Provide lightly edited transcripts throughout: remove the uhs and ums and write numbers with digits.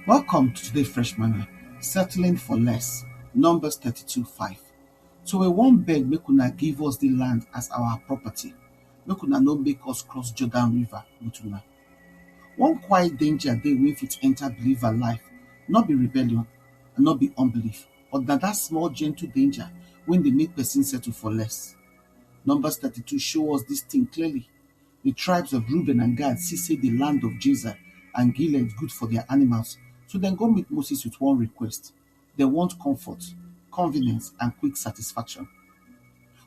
Welcome to today's Fresh Manna, settling for less. Numbers 32:5. So we won't beg make una give us the land as our property. Make una no make us cross Jordan River with una. One quiet danger dey wey fit enter believer life, not be rebellion and not be unbelief, but na that small gentle danger when dey make person settle for less. Numbers 32 show us this thing clearly. The tribes of Reuben and Gad see say the land of Jazer and Gilead good for their animals, so dem go meet Moses with one request. They want comfort, convenience and quick satisfaction.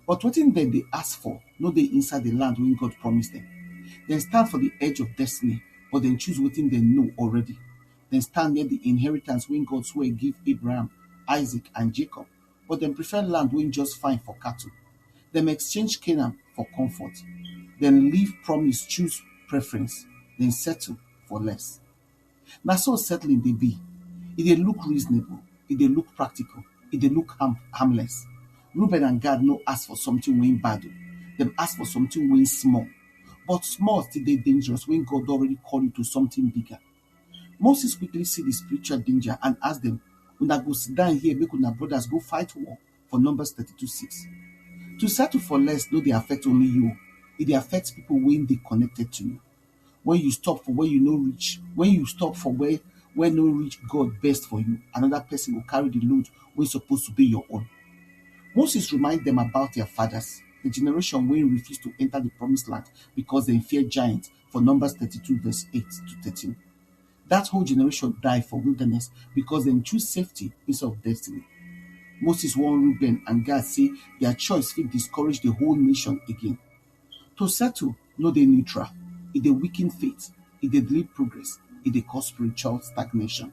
But wetin dem dey ask for no dey inside the land wey God promise dem. Dem stand for the edge of destiny, but dem choose wetin dem know already. Dem stand near the inheritance wey God swear give Abraham, Isaac and Jacob, but dem prefer land wey just fine for cattle. Dem exchange Canaan for comfort. Dem leave promise choose preference, dem settle for less. Na so settling dey be. E dey look reasonable, e dey look practical, e dey look harmless. Reuben and Gad no ask for something wey bad o, dem ask for something wey small. But small still dey dangerous when God already call you to something bigger. Moses quickly see the spiritual danger and ask dem, una go sit down here make una brothers go fight war for Numbers 32:6. To settle for less no dey affect only you, e dey affect people wey dey connected to you. When you stop for where you no reach, when you stop for where no reach God best for you, another person will carry the load wey suppose to be your own. Moses remind them about their fathers, the generation wey refuse to enter the promised land because dem fear giants for Numbers 32 verse 8 to 13. That whole generation die for wilderness because dem choose safety instead of destiny. Moses warn Reuben and Gad say their choice fit discourage the whole nation again. To settle no dey neutral, e dey weaken faith, e dey delay progress, e dey cause spiritual stagnation.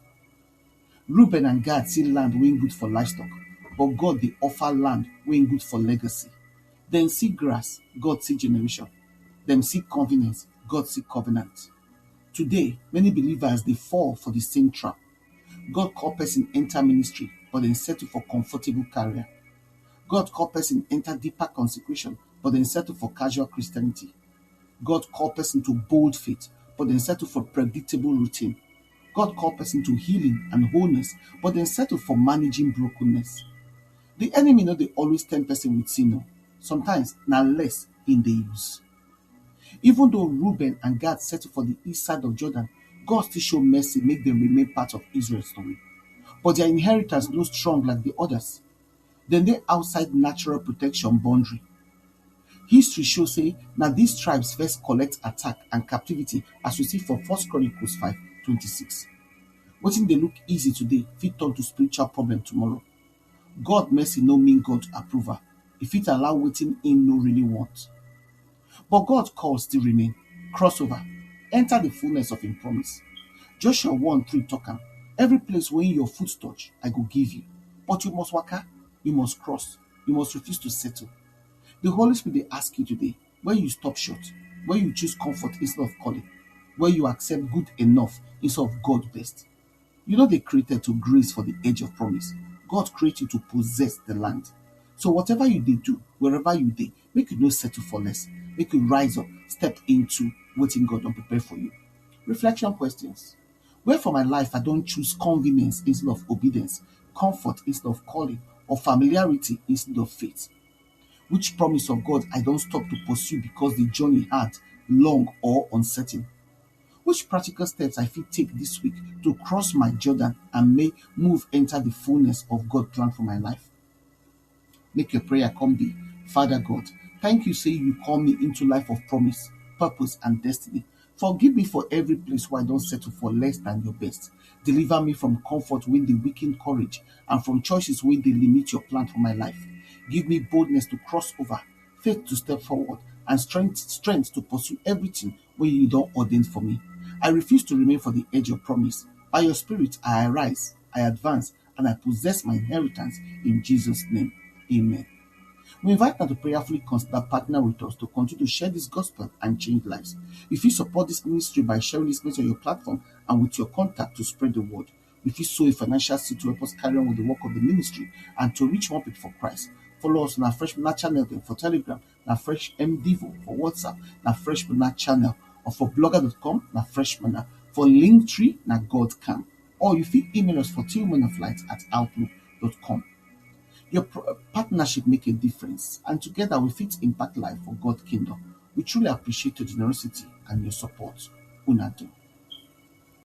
Reuben and Gad see land wey good for livestock, but God dey offer land wey good for legacy. Dem see grass, God see generation. Dem see convenience, God see covenant. Today, many believers dey fall for the same trap. God call person enter ministry, but dem settle for comfortable career. God call person enter deeper consecration, but dem settle for casual Christianity. God call person to bold faith, but dem settle for predictable routine. God call person to healing and wholeness, but dem settle for managing brokenness. The enemy no dey always tempt person with sin o. Sometimes na less im dey use. Even though Reuben and Gad settle for the east side of Jordan, God still show mercy make dem remain part of Israel story. But their inheritance no strong like the others. Dem dey outside natural protection boundary. History show say na these tribes first collect attack and captivity as we see for 1 Chronicles 5:26. Wetin dey look easy today fit turn to spiritual problem tomorrow. God mercy no mean God approval. E fit allow wetin im no really want. But God call still remain. Crossover. Enter the fullness of im promise. Joshua 1:3 talk am. Every place wey your foot touch, I go give you. But you must waka, you must cross, you must refuse to settle. The Holy Spirit dey ask you today, where you stop short, where you choose comfort instead of calling, where you accept good enough instead of God best. You no dey created to grace for the edge of promise. God create you to possess the land. So whatever you dey do, wherever you dey, make you no settle for less. Make you rise up, step into wetin God don prepare for you. Reflection questions. Where for my life I don choose convenience instead of obedience, comfort instead of calling, or familiarity instead of faith? Which promise of God I don stop to pursue because the journey hard, long or uncertain? Which practical steps I fit take this week to cross my Jordan and may move enter the fullness of God's plan for my life? Make your prayer come be, Father God, thank you say you call me into life of promise, purpose and destiny. Forgive me for every place where I don't settle for less than your best. Deliver me from comfort when they weaken courage and from choices when they limit your plan for my life. Give me boldness to cross over, faith to step forward, and strength to pursue everything when you don't ordain for me. I refuse to remain for the edge of promise. By your spirit, I arise, I advance, and I possess my inheritance in Jesus' name. Amen. We invite you to prayerfully consider partner with us to continue to share this gospel and change lives. If you support this ministry by sharing this message on your platform and with your contact to spread the word, if you sow a financial seed to help us carry on with the work of the ministry and to reach more people for Christ, follow us on our Fresh Manna channel for Telegram, na Fresh MDivo for WhatsApp, na Fresh Manna channel, or for blogger.com, na Fresh Manna. For Linktree, na God Camp. or you fit email us for tillmanoflight@outlook.com. Your partnership make a difference, and together we fit impact life for God's kingdom. We truly appreciate your generosity and your support. Una do.